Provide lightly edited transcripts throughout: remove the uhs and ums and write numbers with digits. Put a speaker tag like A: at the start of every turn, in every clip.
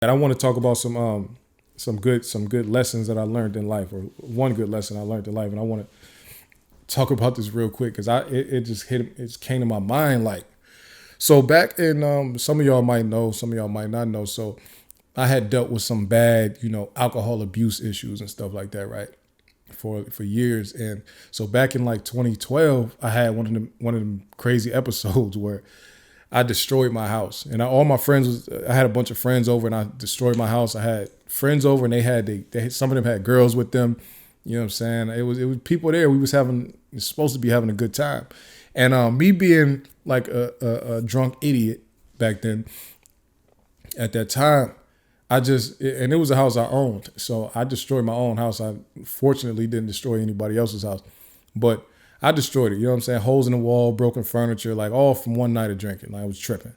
A: And I want to talk about some good lessons that I learned in life, or one good lesson I learned in life, and I want to talk about this real quick because it just it came to my mind like so back in some of y'all might know, some of y'all might not know. So I had dealt with some bad, alcohol abuse issues and stuff like that, right? For years. And so back in like 2012, I had one of them crazy episodes where I destroyed my house. And all my friends I had a bunch of friends over and I destroyed my house. I had friends over and some of them had girls with them. You know what I'm saying? It was people there. We was supposed to be having a good time. And me being like a drunk idiot back then, at that time, and it was a house I owned. So I destroyed my own house. I fortunately didn't destroy anybody else's house, but I destroyed it. You know what I'm saying? Holes in the wall, broken furniture, like all from one night of drinking. Like, I was tripping.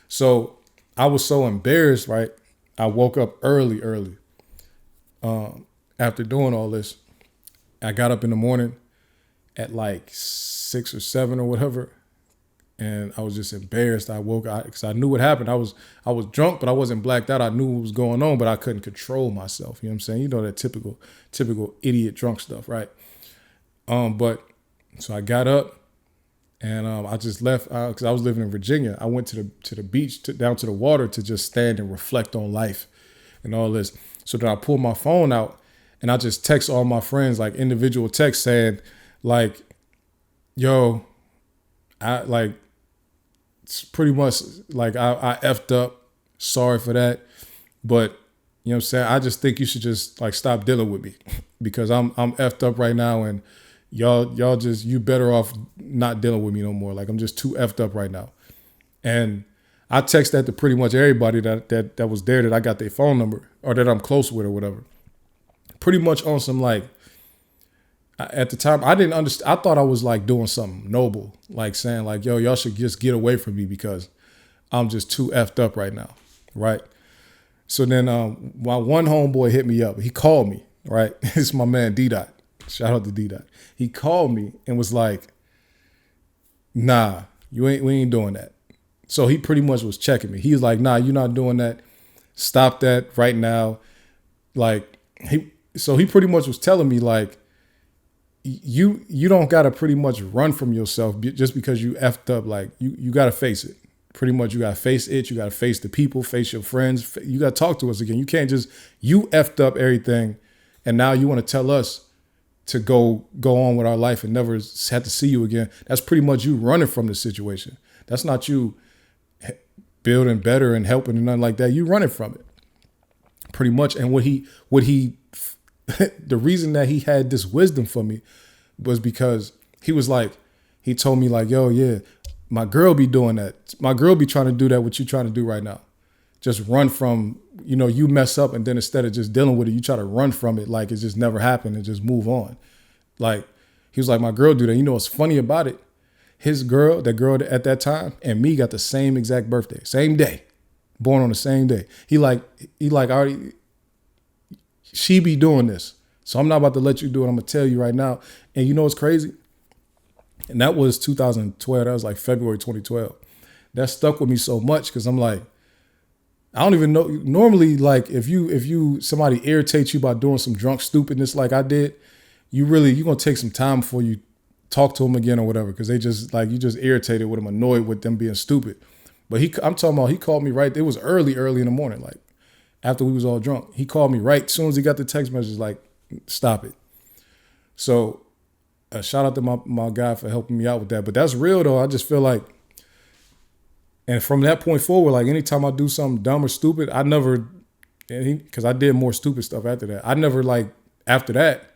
A: So I was so embarrassed, right? I woke up early, after doing all this. I got up in the morning at like 6 or 7 or whatever, and I was just embarrassed. I woke up because I knew what happened. I was drunk, but I wasn't blacked out. I knew what was going on, but I couldn't control myself. You know what I'm saying? You know that typical idiot drunk stuff, right? But so I got up and I just left because I was living in Virginia. I went to the beach, down to the water to just stand and reflect on life and all this. So then I pulled my phone out and I just text all my friends, like individual texts saying, like, yo, I like it's pretty much like I effed up. Sorry for that. But you know what I'm saying? I just think you should just like stop dealing with me because I'm effed up right now and y'all just you better off not dealing with me no more. Like, I'm just too effed up right now. And I text that to pretty much everybody that was there that I got their phone number or that I'm close with or whatever. Pretty much on some like at the time I didn't understand. I thought I was like doing something noble, like saying like, yo, y'all should just get away from me because I'm just too effed up right now, right? So then my one homeboy hit me up. He called me, right? It's my man D Dot. Shout out to D Dot. He called me and was like, nah, we ain't doing that. So he pretty much was checking me. He was like, nah, you're not doing that. Stop that right now. Like he pretty much was telling me like, you don't gotta pretty much run from yourself just because you effed up. Like, you gotta face it. Pretty much, you gotta face it. You gotta face the people, face your friends. You gotta talk to us again. You can't just you effed up everything, and now you want to tell us to go on with our life and never have to see you again. That's pretty much you running from the situation. That's not you building better and helping and nothing like that. You running from it, pretty much. And what he the reason that he had this wisdom for me was because he was like, he told me like, yo, yeah, my girl be doing that. My girl be trying to do that, what you trying to do right now. Just run from, you mess up and then instead of just dealing with it, you try to run from it like it just never happened and just move on. Like, he was like, my girl do that. You know what's funny about it? That girl at that time and me got the same exact birthday, same day, born on the same day. He like, already, she be doing this. So I'm not about to let you do it. I'm gonna tell you right now. And you know what's crazy? And that was 2012. That was like February 2012. That stuck with me so much because I'm like, I don't even know. Normally, like if somebody irritates you by doing some drunk stupidness like I did, you're gonna take some time before you talk to them again or whatever because they just like you just irritated with them, annoyed with them being stupid. But I'm talking about he called me right. It was early in the morning, like after we was all drunk. He called me right as soon as he got the text message, like, stop it. So shout out to my guy for helping me out with that. But that's real though. I just feel like, and from that point forward, like anytime I do something dumb or stupid, I never, because I did more stupid stuff after that. I never like after that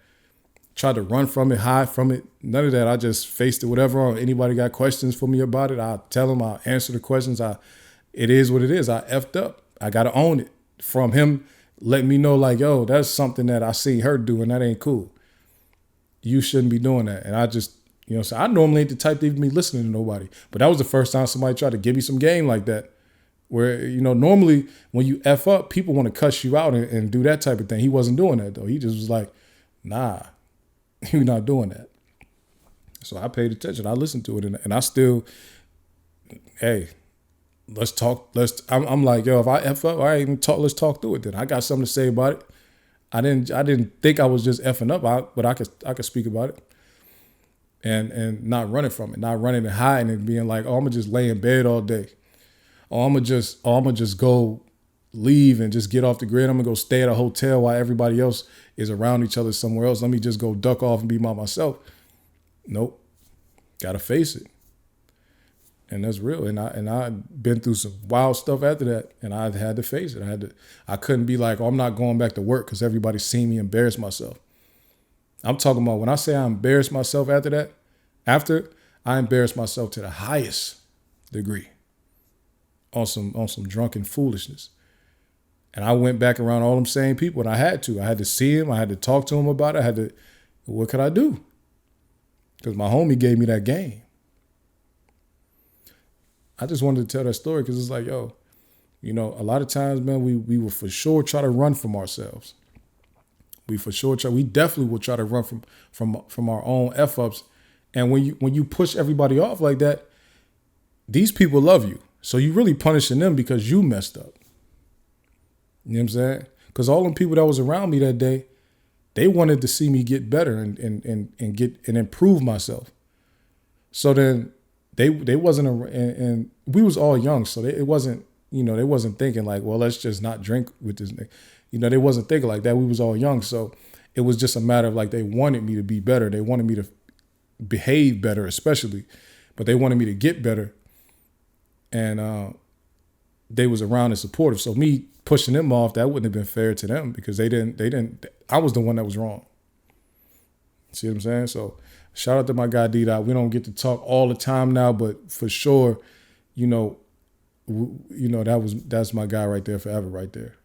A: tried to run from it, hide from it. None of that. I just faced it. Whatever. Or anybody got questions for me about it, I'll tell them. I'll answer the questions. It is what it is. I effed up. I gotta own it. From him letting me know like, yo, that's something that I see her do and that ain't cool. You shouldn't be doing that. And I just, so I normally ain't the type to even be listening to nobody. But that was the first time somebody tried to give me some game like that. Where, normally when you F up, people want to cuss you out and do that type of thing. He wasn't doing that though. He just was like, nah, you're not doing that. So I paid attention. I listened to it and I still, hey, let's talk. I'm like, yo, if I F up, I ain't even talk. Let's talk through it then. I got something to say about it. I didn't think I was just effing up, but I could speak about it. And not running from it, not running and hiding and being like, oh, I'm gonna just lay in bed all day. I'm gonna just go leave and just get off the grid. I'm gonna go stay at a hotel while everybody else is around each other somewhere else. Let me just go duck off and be by myself. Nope. Gotta face it. And that's real. And I been through some wild stuff after that. And I had to face it. I couldn't be like, oh, I'm not going back to work because everybody's seen me embarrass myself. I'm talking about when I say I embarrassed myself after that, after I embarrassed myself to the highest degree on some drunken foolishness. And I went back around all them same people, and I had to. I had to see him. I had to talk to him about it. What could I do? Because my homie gave me that game. I just wanted to tell that story because it's like, yo, a lot of times, man, we will for sure try to run from ourselves. We definitely will try to run from our own F ups. And when you push everybody off like that, these people love you. So you really punishing them because you messed up. You know what I'm saying? Because all them people that was around me that day, they wanted to see me get better and get and improve myself. So then they wasn't and we was all young, so it wasn't, they wasn't thinking like, well, let's just not drink with this nigga. They wasn't thinking like that. We was all young, so it was just a matter of like they wanted me to be better. They wanted me to behave better, especially, but they wanted me to get better. And they was around and supportive. So me pushing them off, that wouldn't have been fair to them because they didn't. I was the one that was wrong. See what I'm saying? So shout out to my guy D-Dot. We don't get to talk all the time now, but for sure, that's my guy right there, forever right there.